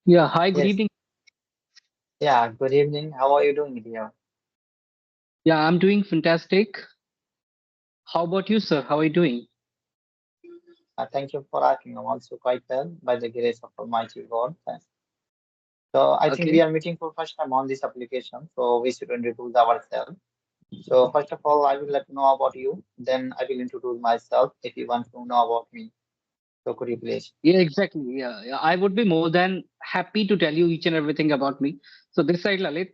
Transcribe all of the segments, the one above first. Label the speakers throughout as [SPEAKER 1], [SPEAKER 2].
[SPEAKER 1] Yeah, hi, good
[SPEAKER 2] Yes.
[SPEAKER 1] evening.
[SPEAKER 2] Yeah. Good evening. How are you doing, dear?
[SPEAKER 1] Yeah, I'm doing fantastic. How about you, sir? How are you doing?
[SPEAKER 2] Thank you for asking. I'm also quite well by the grace of Almighty God. So I think we
[SPEAKER 1] Okay.
[SPEAKER 2] are meeting for first time on this application. So we should introduce ourselves. So first of all, I will let you know about you. Then I will introduce myself if you want to know about me. So could you please?
[SPEAKER 1] Yeah, exactly. Yeah. I would be more than happy to tell you each and everything about me. So this side, Lalit,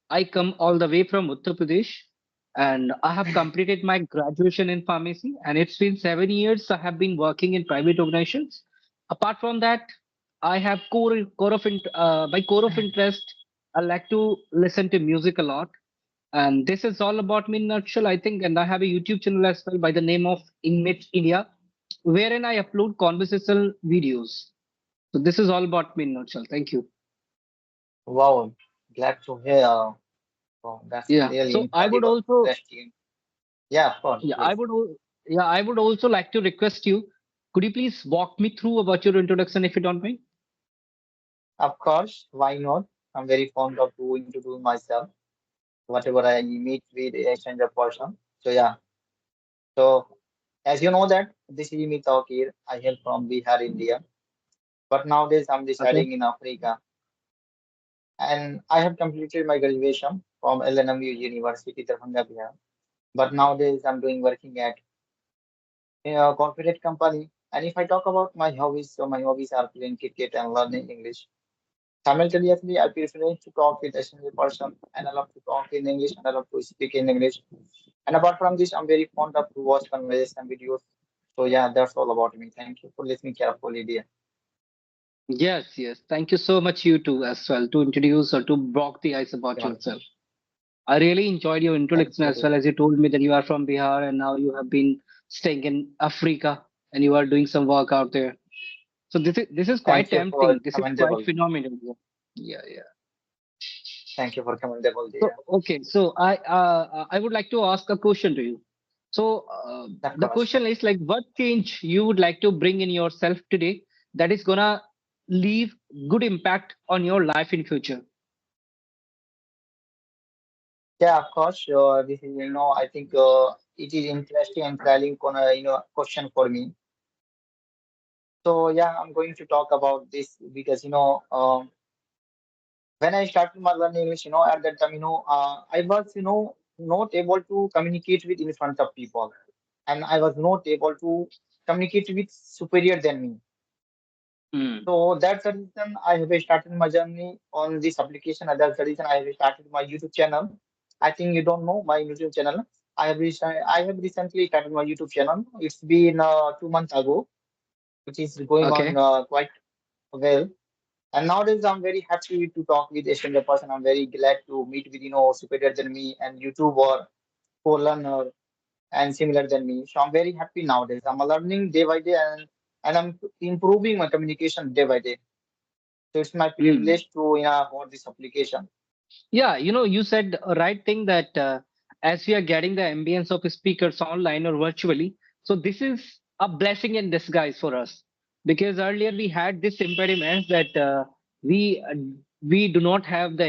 [SPEAKER 1] I come all the way from Uttar Pradesh, and I have completed my graduation in pharmacy, and it's been 7 years I have been working in private organizations. Apart from that, I have by core of interest, I like to listen to music a lot. And this is all about me in a nutshell, I think. And I have a YouTube channel as well by the name of Inmate India, wherein I upload conversational videos. So this is all about me in a nutshell. Thank you.
[SPEAKER 2] Wow. Glad to hear. Oh, that's
[SPEAKER 1] Yeah.
[SPEAKER 2] really
[SPEAKER 1] So I would
[SPEAKER 2] incredible,
[SPEAKER 1] also,
[SPEAKER 2] interesting. Yeah, of course,
[SPEAKER 1] yeah, I
[SPEAKER 2] please.
[SPEAKER 1] would, yeah, I would also like to request you. Could you please walk me through about your introduction, if you don't mind?
[SPEAKER 2] Of course, why not? I'm very fond of to introduce myself. Whatever I meet with a stranger person. So yeah. So as you know that this is me Tawkir. I hail from Bihar, India. But nowadays I'm
[SPEAKER 1] Okay.
[SPEAKER 2] residing in Africa. And I have completed my graduation from LNMU University, Darbhanga, Bihar. But nowadays I'm doing working at a corporate company. And if I talk about my hobbies, so my hobbies are playing cricket and learning English. Simultaneously, I prefer to talk with a single person and I love to talk in English and I love to speak in English. And apart from this, I'm very fond of to watch conversation videos. So yeah, that's all about me. Thank you for listening carefully, dear.
[SPEAKER 1] Yes. Thank you so much, you too, as well, to introduce or to broke the ice about
[SPEAKER 2] Yeah,
[SPEAKER 1] yourself. I really enjoyed your
[SPEAKER 2] thank
[SPEAKER 1] introduction
[SPEAKER 2] you,
[SPEAKER 1] as
[SPEAKER 2] dear.
[SPEAKER 1] well, as you told me that you are from Bihar and now you have been staying in Africa and you are doing some work out there. So this is quite
[SPEAKER 2] Thank you for
[SPEAKER 1] tempting. This is quite
[SPEAKER 2] commendable.
[SPEAKER 1] phenomenal. Yeah.
[SPEAKER 2] Thank you for commendable,
[SPEAKER 1] So
[SPEAKER 2] dear.
[SPEAKER 1] okay, so I would like to ask a question to you. So
[SPEAKER 2] Of
[SPEAKER 1] the
[SPEAKER 2] course.
[SPEAKER 1] question is like, what change you would like to bring in yourself today that is gonna leave good impact on your life in future?
[SPEAKER 2] Yeah, of course. This is, I think it is interesting and thrilling, question for me. So yeah, I'm going to talk about this because, when I started my learning English, at that time, I was, not able to communicate with in front of people, and I was not able to communicate with superior than me.
[SPEAKER 1] Hmm.
[SPEAKER 2] So that's the reason I have started my journey on this application, and that's the reason I have started my YouTube channel. I think you don't know my YouTube channel. I have recently started my YouTube channel. It's been 2 months ago, which is going on
[SPEAKER 1] Okay.
[SPEAKER 2] quite well. And nowadays, I'm very happy to talk with a stranger person. I'm very glad to meet with, superior than me and YouTuber, co-learner, and similar than me. So I'm very happy nowadays. I'm learning day by day and I'm improving my communication day by day. So it's my
[SPEAKER 1] Hmm.
[SPEAKER 2] privilege to, hold this application.
[SPEAKER 1] Yeah, you said a right thing that as we are getting the ambience of speakers online or virtually, so this is a blessing in disguise for us because earlier we had this impediment that we uh, we do not have the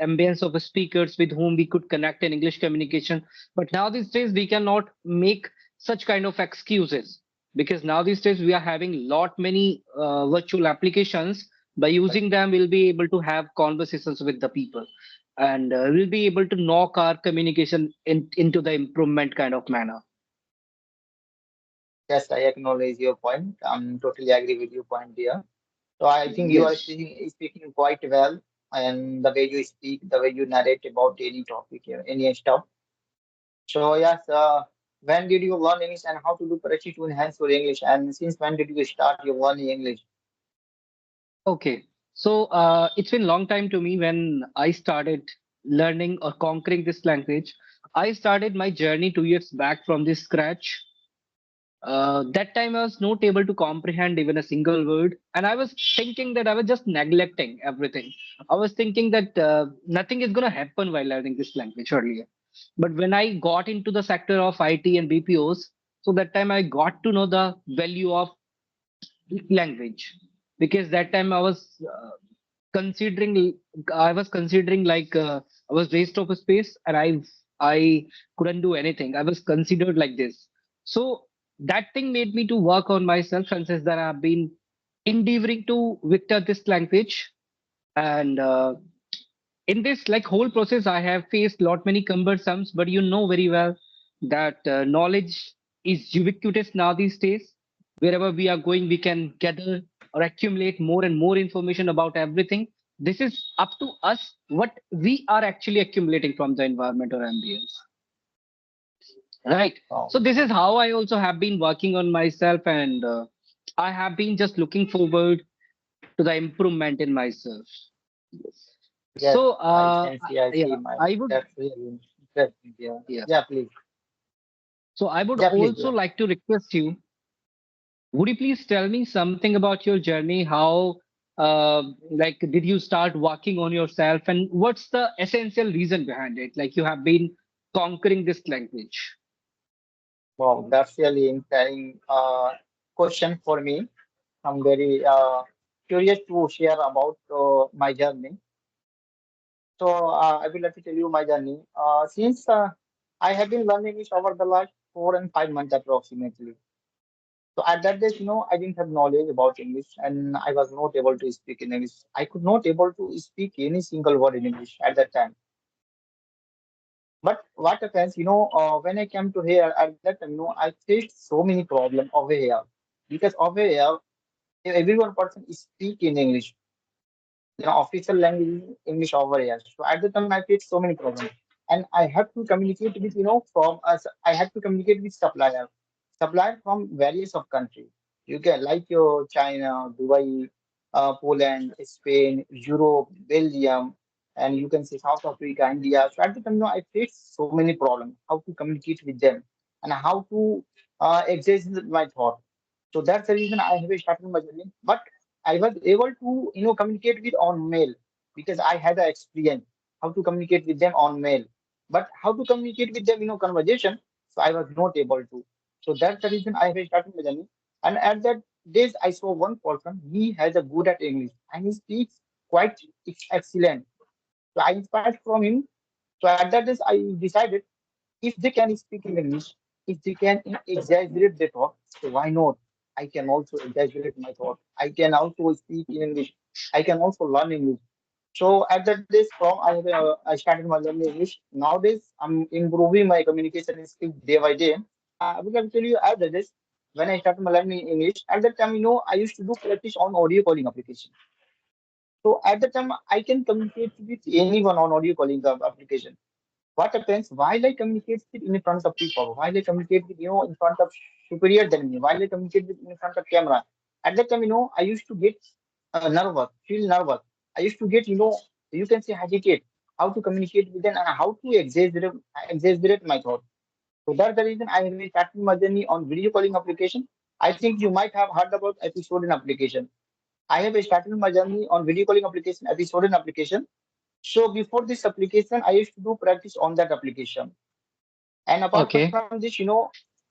[SPEAKER 1] ambience of speakers with whom we could connect in English communication. But now these days we cannot make such kind of excuses because now these days we are having lot many virtual applications. By
[SPEAKER 2] Right.
[SPEAKER 1] using them, we'll be able to have conversations with the people and we'll be able to knock our communication into the improvement kind of manner.
[SPEAKER 2] Yes, I acknowledge your point. I'm totally agree with your point here. So I think you are
[SPEAKER 1] Yes.
[SPEAKER 2] speaking quite well, and the way you speak, the way you narrate about any topic, any stuff. So yes, when did you learn English and how to do correctly to enhance your English? And since when did you start your learning English?
[SPEAKER 1] Okay. So it's been long time to me when I started learning or conquering this language. I started my journey 2 years back from the scratch. That time I was not able to comprehend even a single word, and I was thinking that I was just neglecting everything. I was thinking that nothing is going to happen while learning this language earlier. But when I got into the sector of IT and BPOs, so that time I got to know the value of language because that time I was considering I was considering like I was raised off a space and I couldn't do anything. I was considered like this. So that thing made me to work on myself, and since that I've been endeavoring to victor this language. And in this like whole process, I have faced lot many cumbersomes, but you know very well that knowledge is ubiquitous now these days. Wherever we are going, we can gather or accumulate more and more information about everything. This is up to us what we are actually accumulating from the environment or ambience. Right.
[SPEAKER 2] Wow.
[SPEAKER 1] So this is how I also have been working on myself, and I have been just looking forward to the improvement in myself. Yes.
[SPEAKER 2] Yes,
[SPEAKER 1] So,
[SPEAKER 2] I can see. I see
[SPEAKER 1] yeah,
[SPEAKER 2] my.
[SPEAKER 1] I would,
[SPEAKER 2] That's really interesting. Yeah.
[SPEAKER 1] yeah.
[SPEAKER 2] Yeah, please.
[SPEAKER 1] So I would
[SPEAKER 2] Yeah, please.
[SPEAKER 1] also
[SPEAKER 2] Yeah.
[SPEAKER 1] like to request you, would you please tell me something about your journey? How, like, did you start working on yourself, and what's the essential reason behind it? Like, you have been conquering this language.
[SPEAKER 2] Wow, that's really interesting question for me. I'm very curious to share about my journey. So I will like to tell you my journey. Since I have been learning English over the last 4 and 5 months approximately. So at that day, I didn't have knowledge about English, and I was not able to speak in English. I could not able to speak any single word in English at that time. But what happens, when I came to here at that time, I faced so many problems over here because over here, everyone person speak in English. Official language is English over here. So at the time, I faced so many problems, and I have to communicate with from us. I have to communicate with supplier from various of countries. You can like your China, Dubai, Poland, Spain, Europe, Belgium, and you can say South Africa, India. So at the time, I faced so many problems. How to communicate with them and how to express my thought. So that's the reason I have started my journey. But I was able to, communicate with on mail because I had the experience how to communicate with them on mail. But how to communicate with them, conversation, so I was not able to. So that's the reason I have started my journey. And at that days, I saw one person, he has a good at English and he speaks quite excellent. So I inspired from him. So at that days, I decided if they can speak in English, if they can exaggerate their thought, so why not? I can also exaggerate my thought. I can also speak in English. I can also learn English. So at that days, I started my learning English. Nowadays, I'm improving my communication skills day by day. I will tell you at that days when I started my learning English. At that time, I used to do practice on audio calling application. So at the time, I can communicate with anyone on audio calling application. What happens while I communicate with in front of people, while I communicate with in front of superior than me, while I communicate with in front of camera. At that time, I used to get nervous, feel nervous. I used to get, you can say hesitate, how to communicate with them and how to exaggerate my thought. So that's the reason I have started my journey on video calling application. I think you might have heard about episode in application. I have started my journey on video calling application, episode in application. So before this application, I used to do practice on that application. And apart from
[SPEAKER 1] Okay.
[SPEAKER 2] this,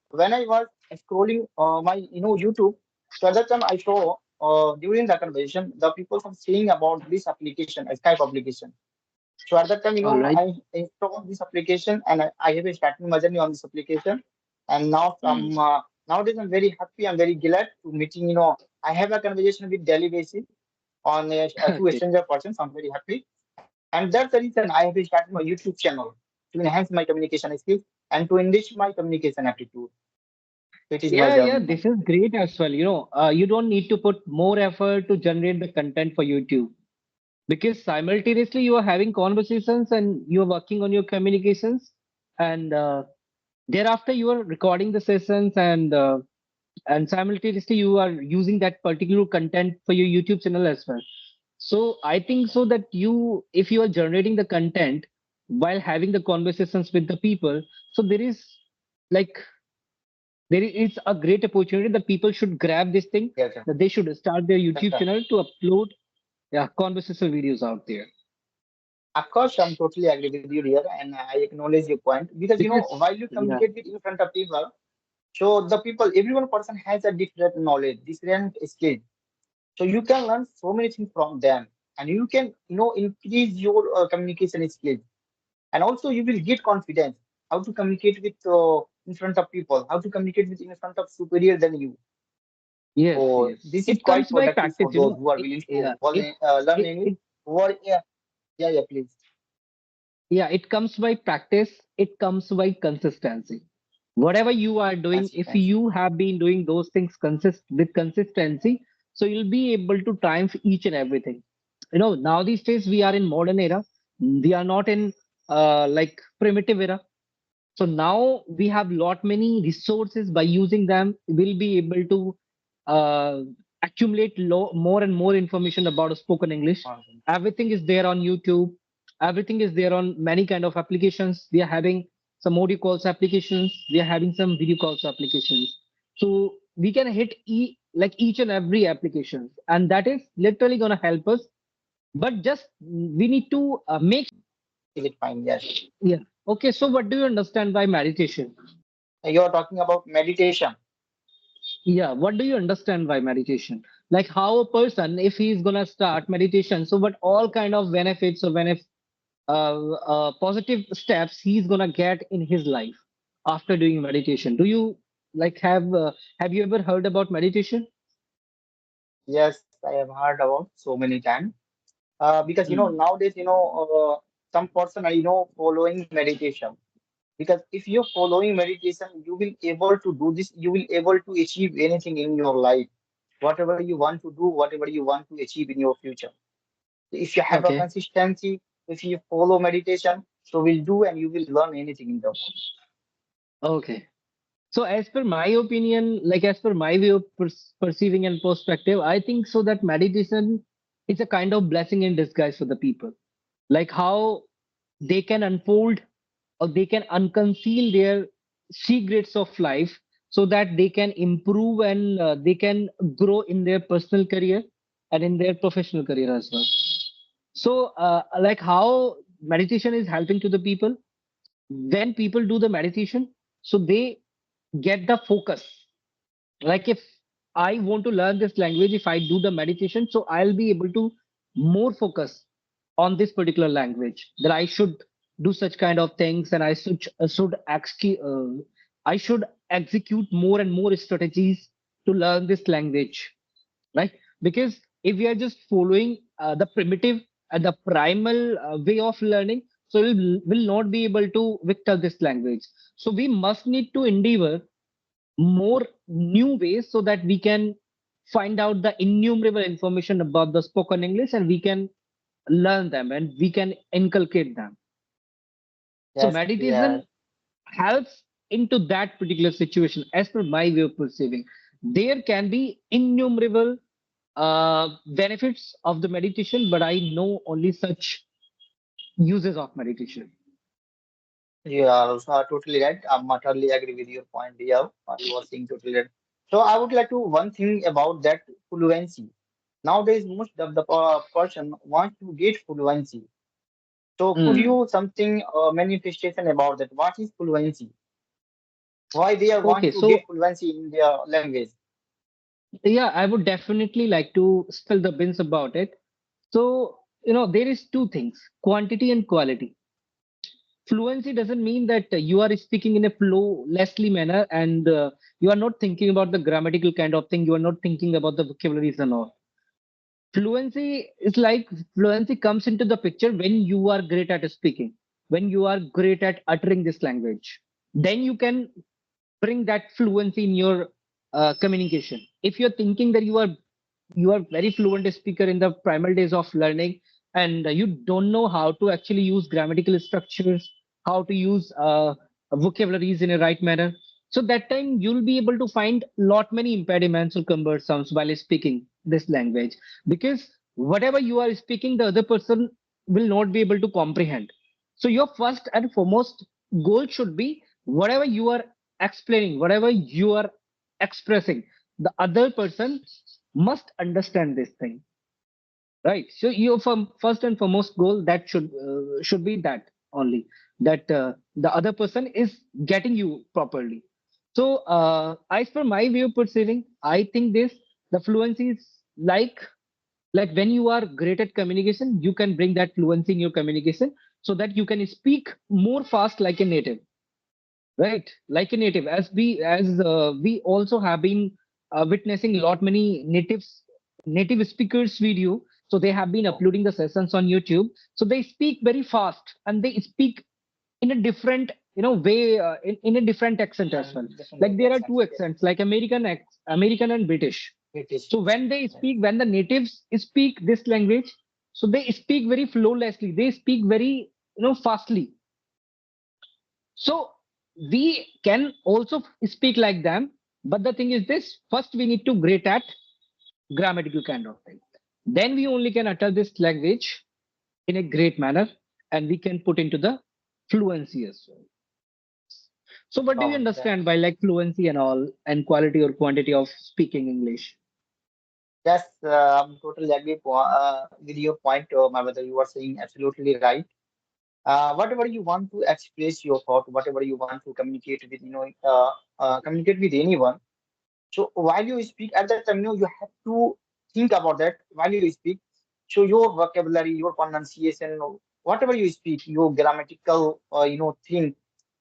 [SPEAKER 2] when I was scrolling my YouTube, so at that time I saw during the conversation the people from saying about this application, a Skype application. So at that time,
[SPEAKER 1] All right.
[SPEAKER 2] I installed this application and I have started my journey on this application. And now
[SPEAKER 1] Hmm.
[SPEAKER 2] from nowadays I'm very happy. I'm very glad to meeting. I have a conversation with daily basis on two
[SPEAKER 1] Okay.
[SPEAKER 2] stranger persons. I'm very happy. And that's the reason I have started my YouTube channel to enhance my communication skills and to enrich my communication aptitude. So it is my
[SPEAKER 1] Yeah, yeah,
[SPEAKER 2] journey.
[SPEAKER 1] this is great as well. You don't need to put more effort to generate the content for YouTube, because simultaneously you are having conversations and you are working on your communications, and thereafter you are recording the sessions, and simultaneously you are using that particular content for your YouTube channel as well. So I think so that you, if you are generating the content while having the conversations with the people, so there is like there is a great opportunity that people should grab this thing,
[SPEAKER 2] Yes, sir.
[SPEAKER 1] that they should start their
[SPEAKER 2] Yes,
[SPEAKER 1] YouTube
[SPEAKER 2] sir.
[SPEAKER 1] channel to upload, yeah, conversational videos out there.
[SPEAKER 2] Of course, I'm totally agree with you here, and I acknowledge your point because
[SPEAKER 1] Because
[SPEAKER 2] while you
[SPEAKER 1] yeah,
[SPEAKER 2] communicate with in front of people, so the people, everyone person has a different knowledge, different skill. So you can learn so many things from them. and you can increase your communication skills, and also you will get confidence how to communicate with in front of people, how to communicate with in front of superior than you.
[SPEAKER 1] Yes,
[SPEAKER 2] So
[SPEAKER 1] yes.
[SPEAKER 2] this is
[SPEAKER 1] It
[SPEAKER 2] quite
[SPEAKER 1] comes by
[SPEAKER 2] productive
[SPEAKER 1] practice,
[SPEAKER 2] for
[SPEAKER 1] you
[SPEAKER 2] those
[SPEAKER 1] know.
[SPEAKER 2] who are willing to
[SPEAKER 1] Yeah,
[SPEAKER 2] learn
[SPEAKER 1] it,
[SPEAKER 2] English.
[SPEAKER 1] it
[SPEAKER 2] Who are, yeah, please.
[SPEAKER 1] yeah, it comes by practice. It comes by consistency. Whatever you are doing, if
[SPEAKER 2] Consistency.
[SPEAKER 1] you have been doing those things with consistency, so you'll be able to triumph each and everything. You know, now these days we are in modern era. We are not in like primitive era. So now we have lot many resources. By using them, we'll be able to uh, accumulate more and more information about spoken English.
[SPEAKER 2] Awesome.
[SPEAKER 1] Everything is there on YouTube. Everything is there on many kind of applications. We are having some audio calls applications. We are having some video calls applications. So we can hit like each and every application, and that is literally gonna help us. But just we need to make.
[SPEAKER 2] Is it fine? Yes.
[SPEAKER 1] Yeah. Okay. So what do you understand by meditation?
[SPEAKER 2] You are talking about meditation.
[SPEAKER 1] Yeah, what do you understand by meditation? Like how a person, if he's gonna start meditation, so what all kind of benefits or positive steps he's gonna get in his life after doing meditation? Do you like have you ever heard about meditation?
[SPEAKER 2] Yes, I have heard about so many times. Because
[SPEAKER 1] Hmm.
[SPEAKER 2] nowadays some person are following meditation. Because if you're following meditation, you will able to do this. You will able to achieve anything in your life, whatever you want to do, whatever you want to achieve in your future. If you have a
[SPEAKER 1] Okay.
[SPEAKER 2] consistency, if you follow meditation, so will do and you will learn anything in the world.
[SPEAKER 1] Okay. So as per my opinion, like as per my way of perceiving and perspective, I think so that meditation is a kind of blessing in disguise for the people. Like how they can unfold or they can unconceal their secrets of life so that they can improve and they can grow in their personal career and in their professional career as well. So like how meditation is helping to the people, when people do the meditation, so they get the focus. Like if I want to learn this language, if I do the meditation, so I'll be able to more focus on this particular language, that I should do such kind of things, and I should execute more and more strategies to learn this language, right? Because if we are just following the primitive and the primal way of learning, so will not be able to victor this language. So we must need to endeavor more new ways so that we can find out the innumerable information about the spoken English, and we can learn them and we can inculcate them. So
[SPEAKER 2] Yes, yes.
[SPEAKER 1] meditation helps into that particular situation as per my way of perceiving. There can be innumerable benefits of the meditation, but I know only such uses of meditation.
[SPEAKER 2] You are also totally right. I'm totally agree with your point here. You are saying totally right. So I would like to one thing about that fluency. Nowadays, most of the person want to get fluency. So could
[SPEAKER 1] Hmm.
[SPEAKER 2] you something manifestation about that? What is fluency? Why they are want
[SPEAKER 1] Okay,
[SPEAKER 2] to get
[SPEAKER 1] so
[SPEAKER 2] fluency in their language?
[SPEAKER 1] yeah, I would definitely like to spill the beans about it. So, you know, there is two things, quantity and quality. Fluency doesn't mean that you are speaking in a flowlessly manner and you are not thinking about the grammatical kind of thing. You are not thinking about the vocabularies and all. Fluency is like fluency comes into the picture when you are great at speaking, when you are great at uttering this language. Then you can bring that fluency in your communication. If you're thinking that you are very fluent speaker in the primal days of learning, and you don't know how to actually use grammatical structures, how to use vocabularies in a right manner, so that time you'll be able to find lot many impediments or cumbersomes while speaking this language, because whatever you are speaking the other person will not be able to comprehend. So your first and foremost goal should be whatever you are explaining, whatever you are expressing, the other person must understand this thing, right? So your first and foremost goal that should be that only, that the other person is getting you properly. So as per my way of perceiving, I think this, the fluency is like Like when you are great at communication, you can bring that fluency in your communication so that you can speak more fast like a native, right? Like a native, as we also have been witnessing a lot many native speakers video. So they have been
[SPEAKER 2] Oh,
[SPEAKER 1] uploading the sessions on YouTube. So they speak very fast and they speak in a different way, in a different accent
[SPEAKER 2] yeah,
[SPEAKER 1] as well.
[SPEAKER 2] different
[SPEAKER 1] Like there are
[SPEAKER 2] accents.
[SPEAKER 1] two
[SPEAKER 2] Yes,
[SPEAKER 1] accents, like American and British.
[SPEAKER 2] British.
[SPEAKER 1] So when they
[SPEAKER 2] Yes.
[SPEAKER 1] speak, when the natives speak this language, so they speak very flawlessly, they speak very fastly. So we can also speak like them, but the thing is this: first we need to great at grammatical kind of thing. Then we only can utter this language in a great manner, and we can put into the fluency as well. So what do you
[SPEAKER 2] Oh, that,
[SPEAKER 1] understand by like fluency and all, and quality or quantity of speaking English?
[SPEAKER 2] yes, I'm totally agree with your point, my brother. You are saying absolutely right. Whatever you want to express your thought, whatever you want to communicate with, communicate with anyone. So while you speak at that time, you have to think about that while you speak. So your vocabulary, your pronunciation, whatever you speak, your grammatical, thing.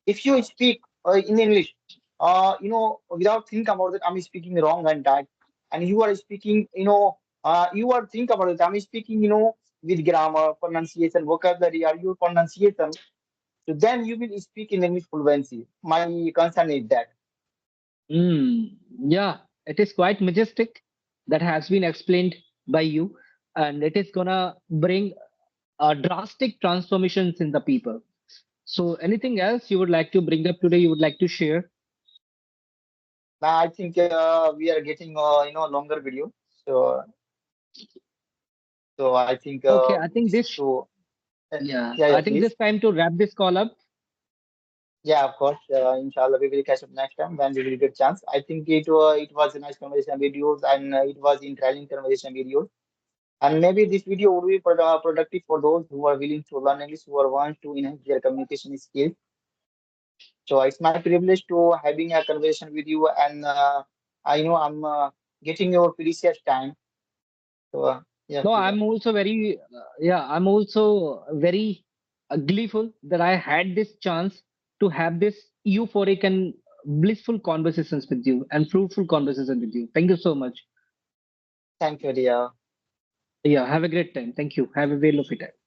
[SPEAKER 2] If you speak in English, without think about it, I'm speaking wrong and that, and you are speaking, you are think about it. I'm speaking, with grammar, pronunciation, vocabulary, or your pronunciation. So then you will speak in English fluency. My concern is that.
[SPEAKER 1] Yeah, it is quite majestic that has been explained by you, and it is gonna bring drastic transformations in the people. So, anything else you would like to bring up today? You would like to share?
[SPEAKER 2] Now I think we are getting longer video. So I think
[SPEAKER 1] Okay, I think this.
[SPEAKER 2] so
[SPEAKER 1] Yeah,
[SPEAKER 2] yeah,
[SPEAKER 1] I think
[SPEAKER 2] please.
[SPEAKER 1] this time to wrap this call up.
[SPEAKER 2] Yeah, of course. Inshallah, we will catch up next time when we will get chance. I think it was a nice conversation videos, and it was interesting conversation videos. And maybe this video would be productive for those who are willing to learn English, who are want to enhance their communication skills. So it's my privilege to having a conversation with you, and I know I'm getting your precious time. So yeah,
[SPEAKER 1] No,
[SPEAKER 2] please.
[SPEAKER 1] I'm also very, yeah, I'm also very gleeful that I had this chance to have this euphoric and blissful conversations with you and fruitful conversations with you. Thank you so much.
[SPEAKER 2] Thank you, dear.
[SPEAKER 1] Yeah, have a great time. Thank you. Have a very lovely time.